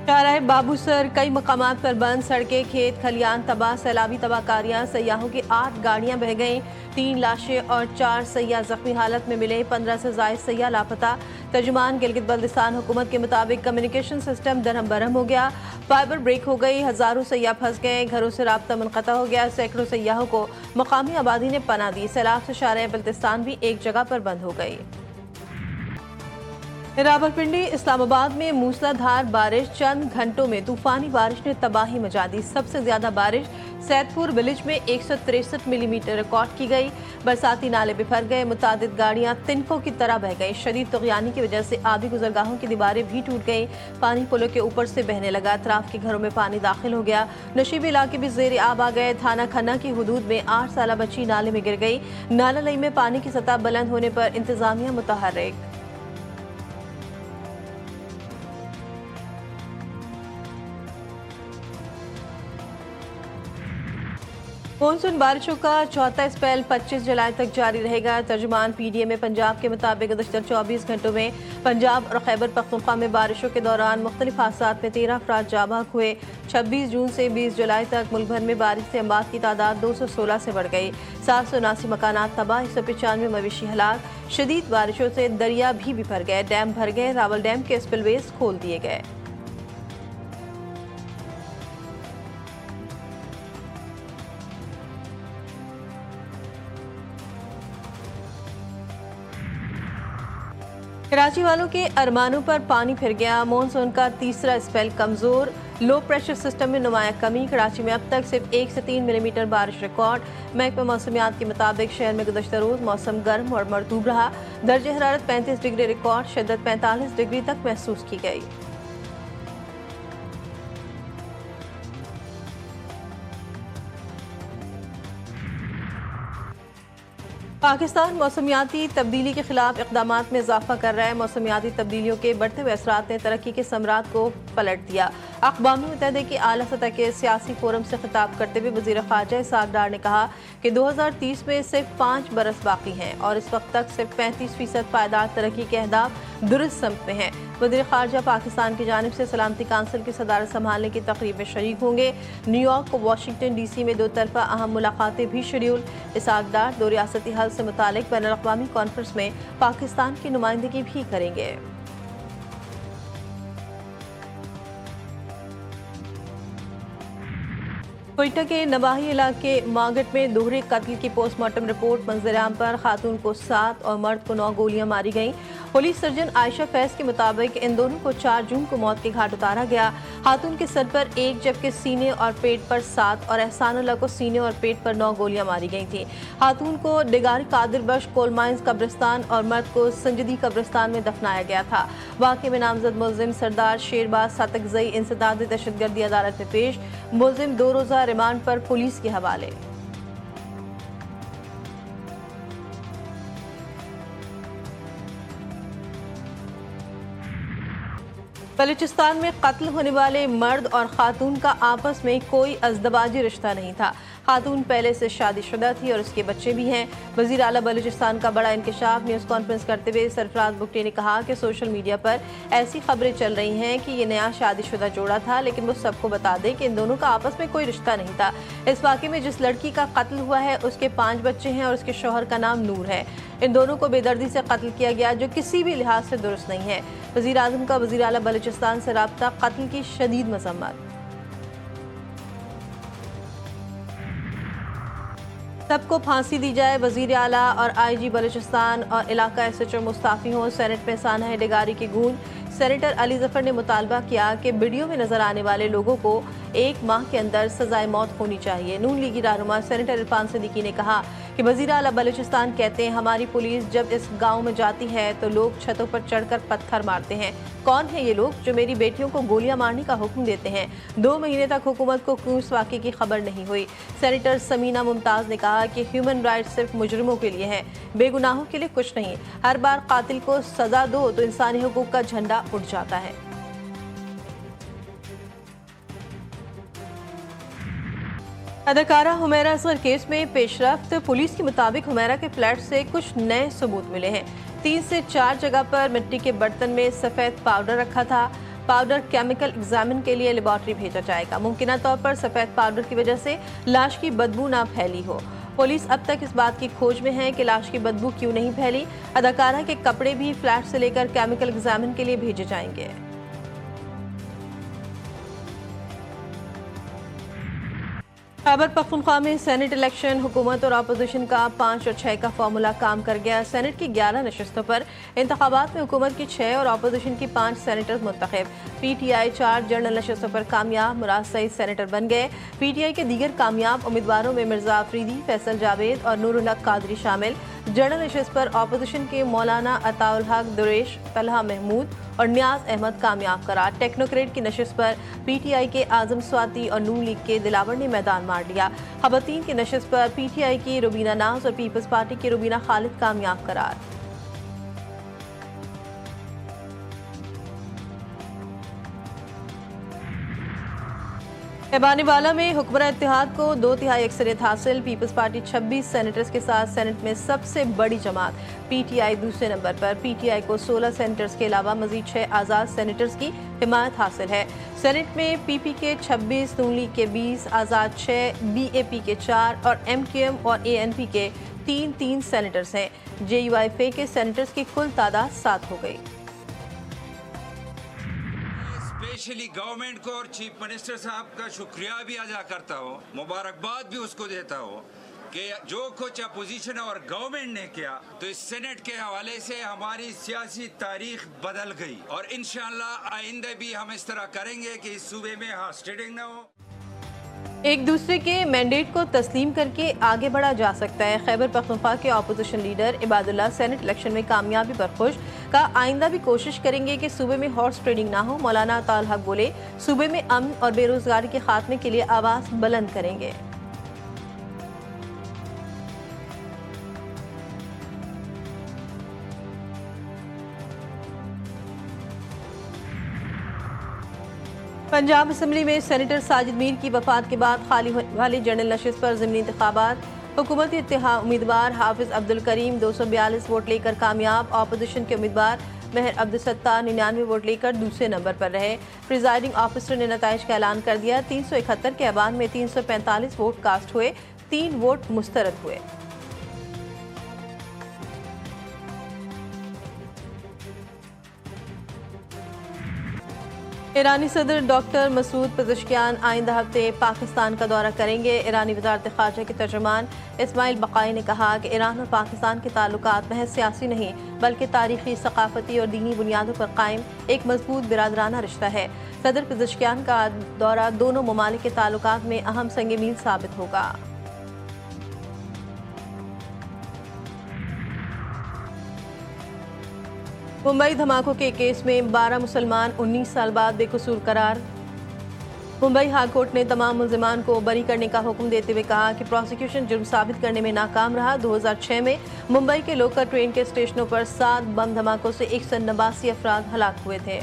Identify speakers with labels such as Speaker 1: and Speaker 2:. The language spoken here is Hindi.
Speaker 1: शाहराह बाबूसर कई मकामात पर बंद, सड़कें, खेत खलियान तबाह, सैलाबी तबाहकारियां, सयाहों की 8 गाड़ियां बह गईं, 3 लाशें और 4 सयाह जख्मी हालत में मिले, 15 से जायद सयाह लापता। तर्जुमान गिलगित बल्तिस्तान हुकूमत के मुताबिक कम्युनिकेशन सिस्टम दरहम बरहम हो गया, फाइबर ब्रेक हो गई, हजारों सयाह फंस गए, घरों से राब्ता मुनक़ता हो गया, सैकड़ों सयाहों को मकामी आबादी ने पनाह दी। सैलाब से शाहराह बल्तिस्तान भी एक जगह पर बंद हो गई। रावलपिंडी इस्लामाबाद में मूसलाधार बारिश, चंद घंटों में तूफानी बारिश ने तबाही मचा दी। सबसे ज्यादा बारिश सैदपुर विलेज में 163 मिलीमीटर रिकॉर्ड की गई। बरसाती नाले बिफर गए, मुतादिद गाड़ियां तिनकों की तरह बह गई। शदीद तुग़यानी की वजह से आबी गुजरगाहों की दीवारें भी टूट गई, पानी पुलों के ऊपर से बहने लगा, अतराफ के घरों में पानी दाखिल हो गया। नशीबी इलाके भी ज़ेर आब आ गए। थाना खन्ना की हुदूद में 8 साला बच्ची नाले में गिर गई। नाला लई में पानी की सतह बुलंद होने पर इंतजामिया मुतहर्रिक। मानसून बारिशों का चौथा स्पेल 25 जुलाई तक जारी रहेगा। तर्जुमान PDA में पंजाब के मुताबिक गुज़श्ता 24 घंटों में पंजाब और खैबर पख्तूनख्वा में बारिशों के दौरान मुख्तलिफ हादसात में 13 अफराद जाँ बहक हुए। 26 जून से 20 जुलाई तक मुल्क भर में बारिश से अमवात की तादाद 216 से बढ़ गई। 779 मकानात तबाह, 195 मवेशी हलाक। शदीद बारिशों से दरिया भी बिफर गए, डैम भर गए, रावल डैम के स्पिलवेज खोल दिए गए। कराची वालों के अरमानों पर पानी फिर गया। मानसून का तीसरा स्पेल कमजोर, लो प्रेशर सिस्टम में नुमाया कमी। कराची में अब तक सिर्फ 1 से 3 मिलीमीटर बारिश रिकॉर्ड। महकमा मौसमियात के मुताबिक शहर में गुज़श्ता रोज मौसम गर्म और मरतूब रहा। दर्जे हरारत 35 डिग्री रिकॉर्ड, शिद्दत 45 डिग्री तक महसूस की गई। पाकिस्तान मौसमियाती तब्दीली के खिलाफ इक़दामात में इजाफा कर रहा है। मौसमियाती तब्दीलियों के बढ़ते हुए असरात ने तरक्की के समरात को पलट दिया। अक़वाम मुत्तहिदा के आला सतह के सियासी फोरम से खिताब करते हुए वज़ीर ख़ारजा इसहाक़ डार ने कहा कि 2030 में सिर्फ 5 बरस बाकी हैं और इस वक्त तक सिर्फ 35% पायदार तरक्की के अहदाफ दुरुस्त समत में हैं। वज़ीर ख़ारजा पाकिस्तान की जानिब से सलामती काउंसिल की सदारत संभालने की तक़रीब में शरीक होंगे। न्यूयॉर्क, वाशिंगटन DC में 2 तरफ़ा अहम मुलाकातें भी शेड्यूल। इसहाक़ डार 2 रियासती हल से मुतालिक बैनुल अक़वामी कॉन्फ्रेंस में पाकिस्तान की नुमाइंदगी भी करेंगे। कोयटा के नवाही इलाके मागट में दोहरे कत्ल की पोस्टमार्टम रिपोर्ट मंजर-ए-आम पर खातून को 7 और मर्द को 9 गोलियां मारी गईं। पुलिस सर्जन आयशा फैज के मुताबिक इन दोनों को 4 जून को मौत के घाट उतारा गया। खातून के सर पर 1 जबकि सीने और पेट पर 7 और एहसानुल्लाह को सीने और पेट पर 9 गोलियां मारी गई थीं। खातून को डिगारी कादिर बख्श कोल माइंस कब्रिस्तान और मर्द को संजदी कब्रिस्तान में दफनाया गया था। वाक़े में नामजद मुल्जिम सरदार शेरबाज सातकजई इंसदाद दहशतगर्दी अदालत में पेश। मुल्जिम 2 रोज़ा रिमांड पर पुलिस के हवाले। बलूचिस्तान में कत्ल होने वाले मर्द और खातून का आपस में कोई अज़दवाजी रिश्ता नहीं था। खातून पहले से शादीशुदा थी और उसके बच्चे भी हैं। वज़ीर आला बलूचिस्तान का बड़ा इंकशाफ। न्यूज़ कॉन्फ्रेंस करते हुए सरफराज बुगटी ने कहा कि सोशल मीडिया पर ऐसी खबरें चल रही हैं कि ये नया शादीशुदा जोड़ा था, लेकिन वो सबको बता दें कि इन दोनों का आपस में कोई रिश्ता नहीं था। इस वाक़े में जिस लड़की का कत्ल हुआ है उसके 5 बच्चे हैं और उसके शौहर का नाम नूर है। इन दोनों को बेदर्दी से कत्ल किया गया, जो किसी भी लिहाज से दुरुस्त नहीं है। वज़ीर आज़म का वज़ीर आला बलूचिस्तान से राब्ता, कत्ल की शदीद मज़म्मत। सबको फांसी दी जाए, वज़ीर आला और IG बलूचिस्तान और इलाका SHO मुस्ताफ़ी हों। सेनेट में सानह डिगारी की गूंज। सेनेटर अली ज़फ़र ने मुतालबा किया कि वीडियो में नजर आने वाले लोगों को 1 माह के अंदर सजाए मौत होनी चाहिए। नून लीगी रहनुमा सेनेटर इरफान सिद्दीकी ने कहा कि वज़ीर आला बलूचिस्तान कहते हैं हमारी पुलिस जब इस गाँव में जाती है तो लोग छतों पर चढ़कर पत्थर मारते हैं। कौन है ये लोग जो मेरी बेटियों को गोलियां मारने का हुक्म देते हैं? 2 महीने तक हुकूमत को क्यों इस वाक़े की खबर नहीं हुई? सेनेटर समीना मुमताज़ ने कहा कि ह्यूमन राइट्स सिर्फ मुजरिमों के लिए हैं, बेगुनाहों के लिए कुछ नहीं। हर बार कातिल को सजा दो तो इंसानी हुकूक का झंडा उठ जाता है। अदाकारा हुमैरा असगर केस में पेशरफ्त। पुलिस के मुताबिक हुमैरा के फ्लैट से कुछ नए सबूत मिले हैं। 3 से 4 जगह पर मिट्टी के बर्तन में सफ़ेद पाउडर रखा था। पाउडर केमिकल एग्जामिन के लिए लेबोरेटरी भेजा जाएगा। मुमकिन तौर पर सफेद पाउडर की वजह से लाश की बदबू ना फैली हो। पुलिस अब तक इस बात की खोज में है कि लाश की बदबू क्यों नहीं फैली। अदाकारा के कपड़े भी फ्लैट से लेकर केमिकल एग्जामिन के लिए भेजे जाएंगे। खैबर पख्तूनख्वा में सेनेट इलेक्शन हुकूमत और अपोजिशन का 5 और 6 का फार्मूला काम कर गया। सेनेट की 11 नशस्तों पर इंतखाबात में हुकूमत की 6 और अपोजिशन की 5 सेनेटर्स मुंतखब। PTI 4 जनरल नशस्तों पर कामयाब, मुराद सईद सेनेटर बन गए। PTI के दीगर कामयाब उम्मीदवारों में मिर्जा अफरीदी, फैसल जावेद और नूरुल हक कादरी शामिल। जनरल नशस्त पर अपोजिशन के मौलाना अताउल हक दुरेश, तलहा महमूद और नियाज अहमद कामयाब करार। टेक्नोक्रेट की नशस्त पर PTI के आजम स्वाति और नून लीग के दिलावर ने मैदान मार लिया। खवातीन की नशस्त पर PTI की रुबीना नाज और पीपल्स पार्टी की रुबीना खालिद कामयाब करार। एबानीवाला में हुक्मरान इत्तेहाद को 2/3 अक्सरियत हासिल। पीपल्स पार्टी 26 सेनेटर्स के साथ सेनेट में सबसे बड़ी जमात। PTI दूसरे नंबर पर। PTI को 16 सेनेटर्स के अलावा मजीद 6 आज़ाद सेनेटर्स की हिमायत हासिल है। सेनेट में PP के 26, नून लीग के 20, आज़ाद 6, BAP के 4 और MQM और ANP के 3 सेनेटर्स हैं। JUIFA के सेनेटर्स की कुल तादाद 7 हो गई।
Speaker 2: स्पेशली गवर्नमेंट को और चीफ मिनिस्टर साहब का शुक्रिया भी अदा करता हूँ, मुबारकबाद भी उसको देता हूँ कि जो कुछ अपोजिशन और गवर्नमेंट ने किया तो इस सेनेट के हवाले से हमारी सियासी तारीख बदल गई और इंशाअल्लाह आइंदा भी हम इस तरह करेंगे कि इस सूबे में हॉस्टिंग न हो।
Speaker 1: एक दूसरे के मैंडेट को तस्लीम करके आगे बढ़ा जा सकता है। खैबर पख्तूनख्वा के opposition leader Ibadullah senate election में कामयाबी पर खुश, का आइंदा भी कोशिश करेंगे कि सूबे में हॉर्स ट्रेडिंग ना हो। मौलाना अताउल हक बोले, सूबे में अमन और बेरोजगारी के खात्मे के लिए आवाज बुलंद करेंगे। पंजाब असम्बली में सेनेटर साजिद मीर की वफात के बाद खाली होने वाली जनरल नशिस्त पर ज़िमनी इंतखाबात। हुकूमती इत्तेहाद उम्मीदवार हाफिज अब्दुल करीम 242 वोट लेकर कामयाब। अपोजिशन के उम्मीदवार महर अब्दुल सत्तार 99 वोट लेकर दूसरे नंबर पर रहे। प्रिजाइडिंग ऑफिसर ने नताइज का ऐलान कर दिया। 371 के अबान में 345 वोट कास्ट हुए, 3 वोट मुस्तरद हुए। ईरानी सदर डॉक्टर मसूद पेज़ेश्कियान आइंदा हफ्ते पाकिस्तान का दौरा करेंगे। ईरानी वज़ारत ख़ारजा के तर्जुमान इस्माइल बक़ाई ने कहा कि ईरान और पाकिस्तान के ताल्लुकात महज सियासी नहीं बल्कि तारीख़ी, सक़ाफ़ती और दीनी बुनियादों पर कायम एक मजबूत बिरादराना रिश्ता है। सदर पेज़ेश्कियान का दौरा दोनों ममालिक के ताल्लुकात में अहम संग मील साबित होगा। मुंबई धमाकों के केस में 12 मुसलमान 19 साल बाद बेकसूर करार। मुंबई हाई कोर्ट ने तमाम मुल्जिमान को बरी करने का हुक्म देते हुए कहा कि प्रोसिक्यूशन जुर्म साबित करने में नाकाम रहा। 2006 में मुंबई के लोकल ट्रेन के स्टेशनों पर 7 बम धमाकों से 189 अफराद हलाक हुए थे।